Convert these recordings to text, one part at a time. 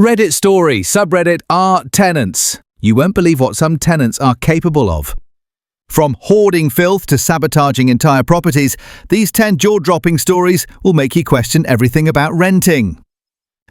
Reddit story, subreddit are tenants. You won't believe what some tenants are capable of. From hoarding filth to sabotaging entire properties, these 10 jaw-dropping stories will make you question everything about renting.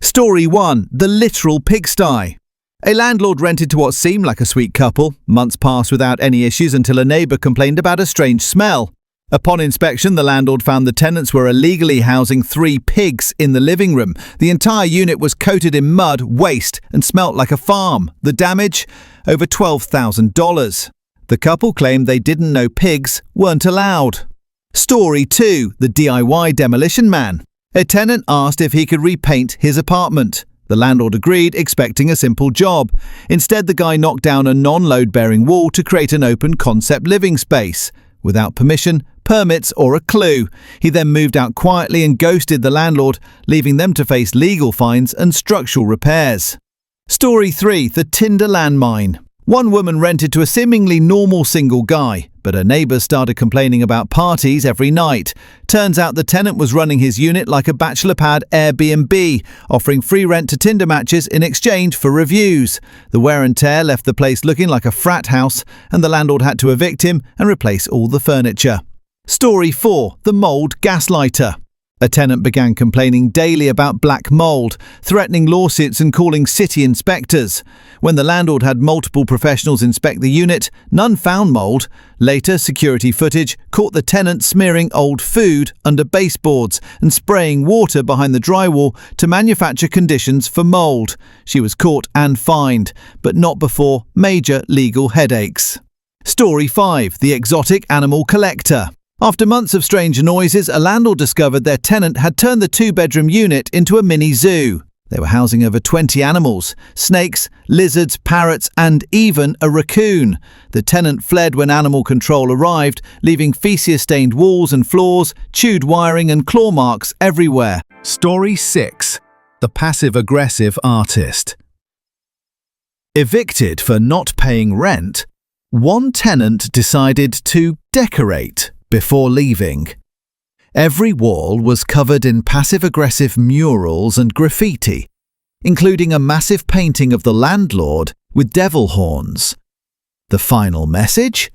Story 1. The literal pigsty. A landlord rented to what seemed like a sweet couple. Months passed without any issues until a neighbour complained about a strange smell. Upon inspection, the landlord found the tenants were illegally housing 3 pigs in the living room. The entire unit was coated in mud, waste, and smelt like a farm. The damage? Over $12,000. The couple claimed they didn't know pigs weren't allowed. Story 2. The DIY demolition man. A tenant asked if he could repaint his apartment. The landlord agreed, expecting a simple job. Instead, the guy knocked down a non-load-bearing wall to create an open-concept living space. Without permission, permits, or a clue. He then moved out quietly and ghosted the landlord, leaving them to face legal fines and structural repairs. Story 3. The Tinder landmine. One woman rented to a seemingly normal single guy, but her neighbours started complaining about parties every night. Turns out the tenant was running his unit like a bachelor pad Airbnb, offering free rent to Tinder matches in exchange for reviews. The wear and tear left the place looking like a frat house, and the landlord had to evict him and replace all the furniture. Story 4. The mould gaslighter. A tenant began complaining daily about black mould, threatening lawsuits and calling city inspectors. When the landlord had multiple professionals inspect the unit, none found mould. Later, security footage caught the tenant smearing old food under baseboards and spraying water behind the drywall to manufacture conditions for mould. She was caught and fined, but not before major legal headaches. Story 5. The exotic animal collector. After months of strange noises, a landlord discovered their tenant had turned the 2-bedroom unit into a mini zoo. They were housing over 20 animals: snakes, lizards, parrots, and even a raccoon. The tenant fled when animal control arrived, leaving feces-stained walls and floors, chewed wiring and claw marks everywhere. Story 6. The passive-aggressive artist. Evicted for not paying rent, one tenant decided to decorate before leaving. Every wall was covered in passive-aggressive murals and graffiti, including a massive painting of the landlord with devil horns. The final message?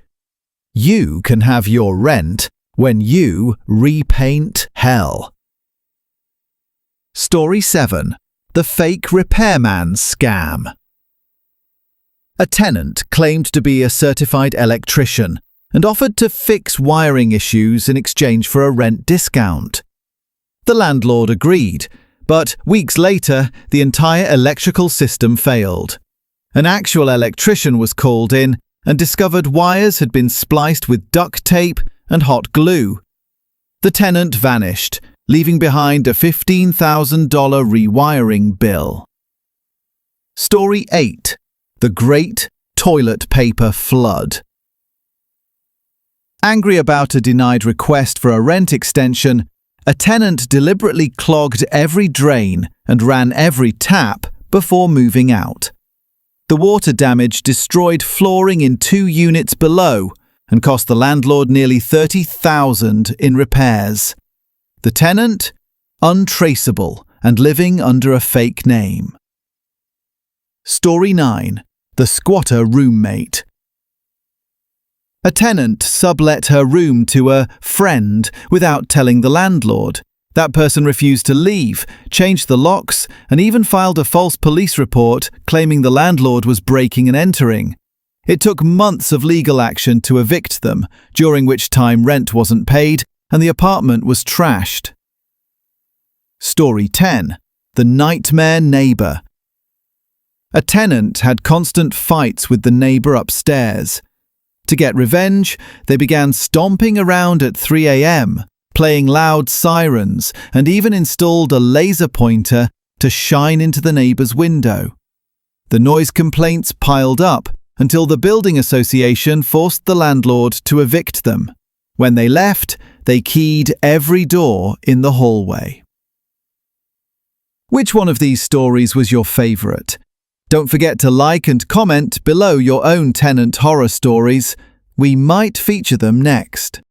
You can have your rent when you repaint hell. Story 7. The fake repairman scam. A tenant claimed to be a certified electrician and offered to fix wiring issues in exchange for a rent discount. The landlord agreed, but weeks later, the entire electrical system failed. An actual electrician was called in and discovered wires had been spliced with duct tape and hot glue. The tenant vanished, leaving behind a $15,000 rewiring bill. Story 8. The Great Toilet Paper Flood. Angry about a denied request for a rent extension, a tenant deliberately clogged every drain and ran every tap before moving out. The water damage destroyed flooring in 2 units below and cost the landlord nearly $30,000 in repairs. The tenant? Untraceable and living under a fake name. Story 9. The squatter roommate. A tenant sublet her room to a friend without telling the landlord. That person refused to leave, changed the locks, and even filed a false police report claiming the landlord was breaking and entering. It took months of legal action to evict them, during which time rent wasn't paid and the apartment was trashed. Story 10. The nightmare neighbour. A tenant had constant fights with the neighbour upstairs. To get revenge, they began stomping around at 3 a.m., playing loud sirens, and even installed a laser pointer to shine into the neighbour's window. The noise complaints piled up until the building association forced the landlord to evict them. When they left, they keyed every door in the hallway. Which one of these stories was your favourite? Don't forget to like and comment below your own tenant horror stories. We might feature them next.